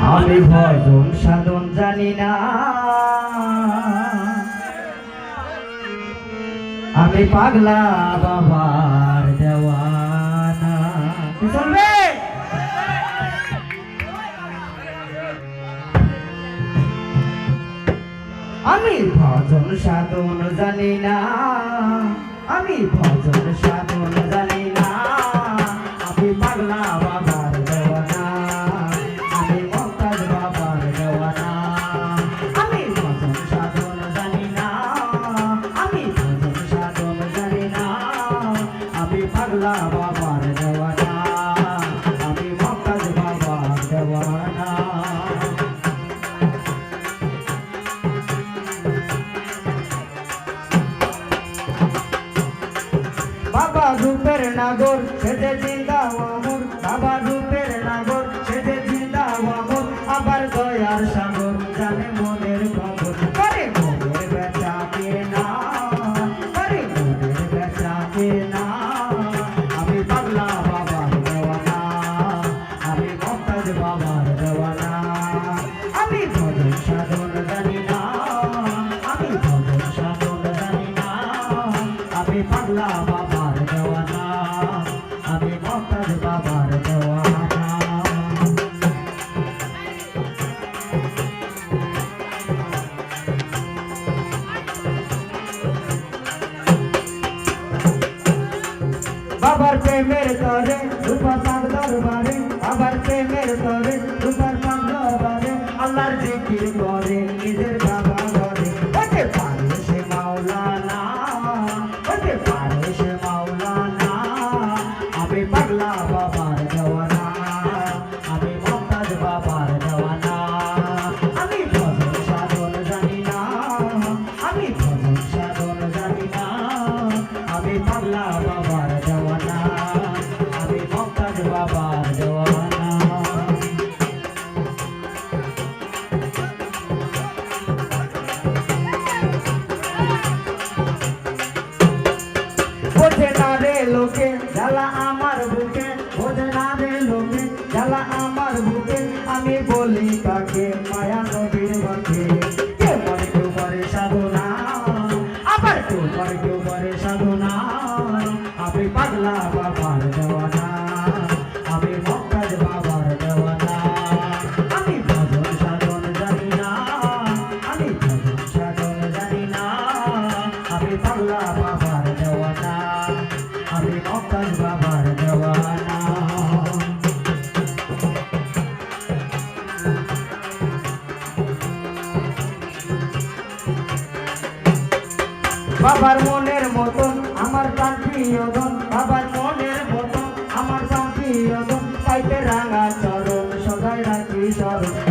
আমি ভজন সাধন জানি না, আমি পাগলা বাবার দেওয়ানা। চলবে? আমি ভজন সাধন জানি না, আমি ভজন সাধন জানি না, আমি পাগলা বাবার দেওয়ানা, আমি মমতাজ বাবার দেওয়ানা। আমি ভজন সাধন জানি না, আমি ভজন সাধন জানি না, আমি পাগলা বাবার দেওয়ানা, আমি মমতাজ বাবার দেওয়ানা। বাবা রূপের নাগর সেজে জিন্দা আমর, বাবা রূপের নাগর সেজে জিন্দা আমর, আবার দয়ার সাগর জানে মনের খবর। করে মনের বেচা কেনা, করে মনের বেচা কেনা, আমি পাগলা বাবার দেওয়ানা, আমি মমতাজ বাবার দেওয়ানা। আমি ভজন সাধন জানি না, আমি ভজন সাধন জানি না, আমি পাগলা বাবার দেওয়ানা, আমি মমতাজ বাবার দেওয়ানা। বাবার প্রেমের তরে রূপা পাক দরবারে, বাবার প্রেমের তরে রূপা পাক দরবারে, আল্লাহর জিকির করে নিজের বাবা ঘরে। ওতে পারে সে মাওলানা, ওতে পারে সে মাওলানা, আমি পাগলা বাবার দেওয়ানা, আমি মমতাজ বাবার দেওয়ানা। আমি ভজন সাধন জানি না, আমি ভজন সাধন জানি না, আমি পাগলা বাবার দেওয়ানা, আমি মমতাজ বাবার দেওয়ানা। বোঝে না রে লোকে জ্বালা আমার বুকে, বোঝে না রে লোকে জ্বালা আমার বুকে, আমি বলি তাকে মায়া নবীর মুখে। কেউ করে কেউ করে সাধনা, আবার কেউ করে কেউ করে সাধনা, আমি পাগলা বাবার দেওয়ানা, আমি মমতাজ বাবার দেওয়ানা। আমি ভজন সাধন জানি না, আমি ভজন সাধন জানি না, আমি পাগলা বাবার দেওয়ানা, আমি মমতাজ বাবার দেওয়ানা। বাবার মনের মতন আমার প্রাণ প্রিয়জন, বাবার মনের মতন আমার প্রাণ প্রিয়জন, পাইতে রাঙা চরণ সদাই রাখি স্মরণ।